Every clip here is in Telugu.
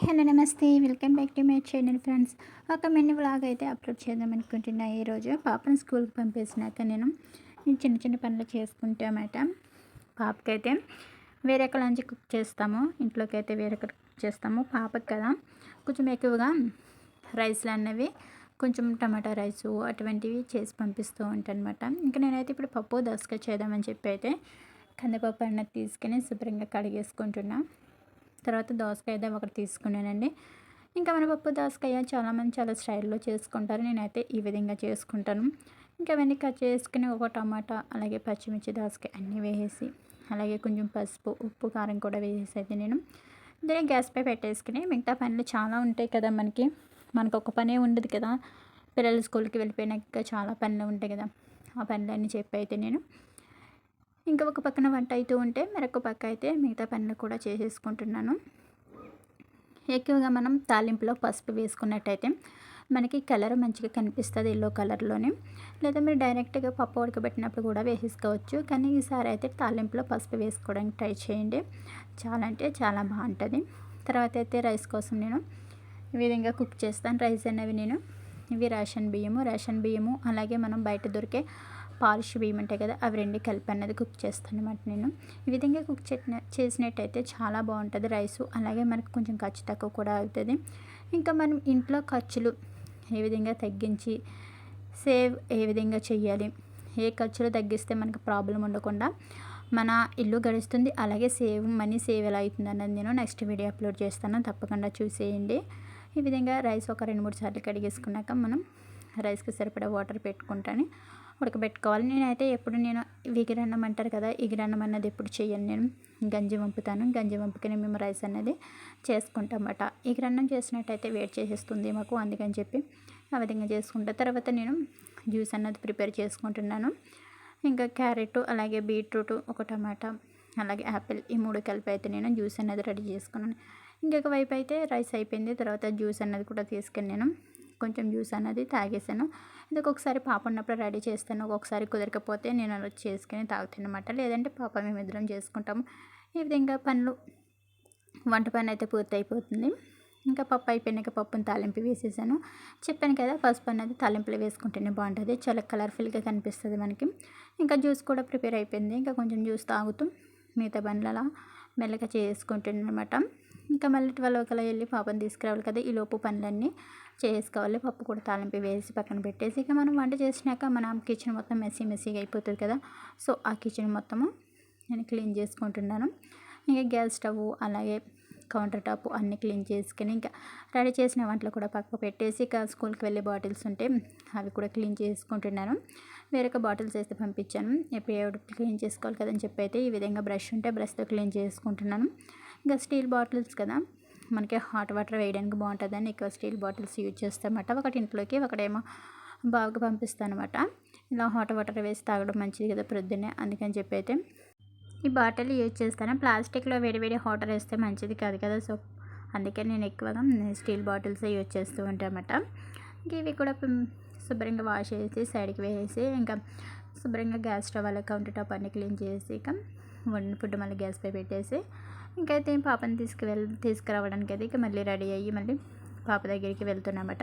హలో నమస్తే welcome back to my channel friends. ఒక మినీ వ్లాగ్ అయితే అప్లోడ్ చేద్దాం అనుకుంటున్నా. ఈరోజు పాపను స్కూల్కి పంపేసినాక నేను చిన్న చిన్న పనులు చేసుకుంటామట. పాపకైతే వేరొక లంచ్ కుక్ చేస్తాము, ఇంట్లోకి అయితే వేరొక కుక్ చేస్తాము. పాపకి కదా కొంచెం ఎక్కువగా రైస్లు అన్నవి కొంచెం టమాటా రైసు అటువంటివి చేసి పంపిస్తూ ఉంటాను అనమాట. ఇంకా నేనైతే ఇప్పుడు పప్పు దోసకాయ చేద్దామని చెప్పి అయితే కందిపప్పు అన్నది తీసుకొని శుభ్రంగా కడిగేసుకుంటున్నా. తర్వాత దోసకాయ అయితే ఒకటి తీసుకున్నానండి. ఇంకా మన పప్పు దోసకాయ చాలామంది చాలా స్టైల్లో చేసుకుంటారు, నేనైతే ఈ విధంగా చేసుకుంటాను. ఇంకా అవన్నీ కట్ చేసుకుని ఒక టమాటా అలాగే పచ్చిమిర్చి దోసకాయ అన్నీ వేసేసి అలాగే కొంచెం పసుపు ఉప్పు కారం కూడా వేసేసి అయితే నేను దీన్ని గ్యాస్పై పెట్టేసుకుని మిగతా పనులు చాలా ఉంటాయి కదా మనకు ఒక పనే ఉండదు కదా. పిల్లలు స్కూల్కి వెళ్ళిపోయినాక చాలా పనులు ఉంటాయి కదా. ఆ పనులన్నీ చెప్పి అయితే నేను ఇంకా ఒక పక్కన వంట అవుతూ ఉంటే మరొక పక్క అయితే మిగతా పనులు కూడా చేసేసుకుంటున్నాను. ఎక్కువగా మనం తాలింపులో పసుపు వేసుకున్నట్టయితే మనకి కలర్ మంచిగా కనిపిస్తుంది, ఎల్లో కలర్లోనే. లేదా మీరు డైరెక్ట్గా పప్పు ఉడకబెట్టినప్పుడు కూడా వేసేసుకోవచ్చు, కానీ ఈసారి అయితే తాలింపులో పసుపు వేసుకోవడానికి ట్రై చేయండి. చాలా అంటే చాలా బాగుంటుంది. తర్వాత అయితే రైస్ కోసం నేను ఈ విధంగా కుక్ చేస్తాను. రైస్ అనేవి నేను ఇవి రేషన్ బియ్యము అలాగే మనం బయట దొరికే పాలిష్ బియ్యం ఉంటాయి కదా, అవి రెండు కలిపి అన్నది కుక్ చేస్తాను అనమాట. నేను ఈ విధంగా కుక్ చేసినట్టయితే చాలా బాగుంటుంది రైసు. అలాగే మనకు కొంచెం ఖర్చు తక్కువ కూడా అవుతుంది. ఇంకా మనం ఇంట్లో ఖర్చులు ఏ విధంగా తగ్గించి సేవ్ ఏ విధంగా చేయాలి, ఏ ఖర్చులు తగ్గిస్తే మనకు ప్రాబ్లం ఉండకుండా మన ఇల్లు గడుస్తుంది, అలాగే మనీ సేవ్ ఎలా అవుతుంది అన్నది నేను నెక్స్ట్ వీడియో అప్లోడ్ చేస్తాను, తప్పకుండా చూసేయండి. ఈ విధంగా రైస్ ఒక 2-3 సార్లు కడిగేసుకున్నాక మనం రైస్కి సరిపడా వాటర్ పెట్టుకుంటాను, ఉడకబెట్టుకోవాలి. నేనైతే ఎప్పుడు ఎగిరన్నం అంటారు కదా, ఎగిరన్నం అన్నది ఎప్పుడు చేయను. నేను గంజి వంపుతాను, గంజి వంపుకొని మేము రైస్ అనేది చేసుకుంటామన్నమాట. ఎగిరన్నం చేసినట్టయితే వేడి చేసేస్తుంది మాకు, అందుకని చెప్పి ఆ విధంగా చేసుకుంటా. తర్వాత నేను జ్యూస్ అన్నది ప్రిపేర్ చేసుకుంటున్నాను. ఇంకా క్యారెట్ అలాగే బీట్రూట్ ఒక టమాటా అలాగే యాపిల్ ఈ 3 కలిపి అయితే నేను జ్యూస్ అన్నది రెడీ చేసుకున్నాను. ఇంకొక వైపు అయితే రైస్ అయిపోయింది. తర్వాత జ్యూస్ అన్నది కూడా తీసుకొని నేను కొంచెం జ్యూస్ అన్నది తాగేసాను. ఇది ఒక్కొక్కసారి పాప ఉన్నప్పుడు రెడీ చేస్తాను, ఒక్కొక్కసారి కుదరకపోతే నేను అలా చేసుకుని తాగుతాను అనమాట. లేదంటే పాప మేమిద్దరం చేసుకుంటాము. ఈ విధంగా వంట పని అయితే పూర్తి అయిపోతుంది. ఇంకా పప్పు అయిపోయినాక పప్పుని తాలింపు వేసేసాను. చెప్పాను కదా, పసుపు అన్నది తాలింపులు వేసుకుంటేనే బాగుంటుంది, చాలా కలర్ఫుల్గా కనిపిస్తుంది మనకి. ఇంకా జ్యూస్ కూడా ప్రిపేర్ అయిపోయింది. ఇంకా కొంచెం జ్యూస్ తాగుతూ మిగతా పనులు అలా మెల్లగా చేసుకుంటున్నాను అనమాట. ఇంకా మళ్ళీ 12 కల్లా వెళ్ళి పాపని తీసుకురావాలి కదా, ఈ లోపు పనులన్నీ చేసుకోవాలి. పప్పు కూడా తాలింపు వేసి పక్కన పెట్టేసి ఇక మనం వంట చేసినాక మన కిచెన్ మొత్తం మెస్సీగా అయిపోతుంది కదా. సో ఆ కిచెన్ మొత్తము నేను క్లీన్ చేసుకుంటున్నాను. ఇంకా గ్యాస్ స్టవ్ అలాగే కౌంటర్ టాప్ అన్నీ క్లీన్ చేసుకుని ఇంకా రెడీ చేసిన వంటలు కూడా పక్కకు పెట్టేసి ఇక స్కూల్కి వెళ్ళే బాటిల్స్ ఉంటే అవి కూడా క్లీన్ చేసుకుంటున్నాను. వేరొక బాటిల్స్ అయితే పంపించాను, ఎప్పుడు క్లీన్ చేసుకోవాలి కదని చెప్పి అయితే ఈ విధంగా బ్రష్ ఉంటే బ్రష్తో క్లీన్ చేసుకుంటున్నాను. ఇంకా స్టీల్ బాటిల్స్ కదా, మనకి హాట్ వాటర్ వేయడానికి బాగుంటుందని ఎక్కువ స్టీల్ బాటిల్స్ యూజ్ చేస్తామన్నమాట. ఒకటి ఇంట్లోకి ఒకటేమో బాగా పంపిస్తాను అనమాట. ఇలా హాట్ వాటర్ వేసి తాగడం మంచిది కదా ప్రొద్దున్నే, అందుకని చెప్పి అయితే ఈ బాటిల్ యూజ్ చేస్తాను. ప్లాస్టిక్లో వేడి వాటర్ వేస్తే మంచిది కాదు కదా, సో అందుకే నేను ఎక్కువగా స్టీల్ బాటిల్సే యూజ్ చేస్తూ ఉంటాను అన్నమాట. ఇంక ఇవి కూడా శుభ్రంగా వాష్ చేసి సైడ్కి వేసి ఇంకా శుభ్రంగా గ్యాస్ స్టవ్ అలా కౌంటర్ టాప్ అన్నీ క్లీన్ చేసి ఇక ఫుడ్ మళ్ళీ గ్యాస్పై పెట్టేసి ఇంకైతే పాపని తీసుకురావడానికి అయితే ఇక మళ్ళీ రెడీ అయ్యి మళ్ళీ పాప దగ్గరికి వెళ్తున్నామట.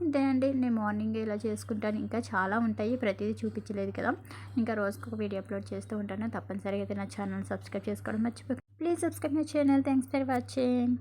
ఇంతేనండి, నేను మార్నింగ్ ఇలా చేసుకుంటాను. ఇంకా చాలా ఉంటాయి, ప్రతిదీ చూపించలేదు కదా. ఇంకా రోజుకు ఒక వీడియో అప్లోడ్ చేస్తూ ఉంటాను. తప్పనిసరిగా అయితే నా ఛానల్ సబ్స్క్రైబ్ చేసుకోవడం మర్చిపోకండి. Please subscribe my channel. Thanks for watching.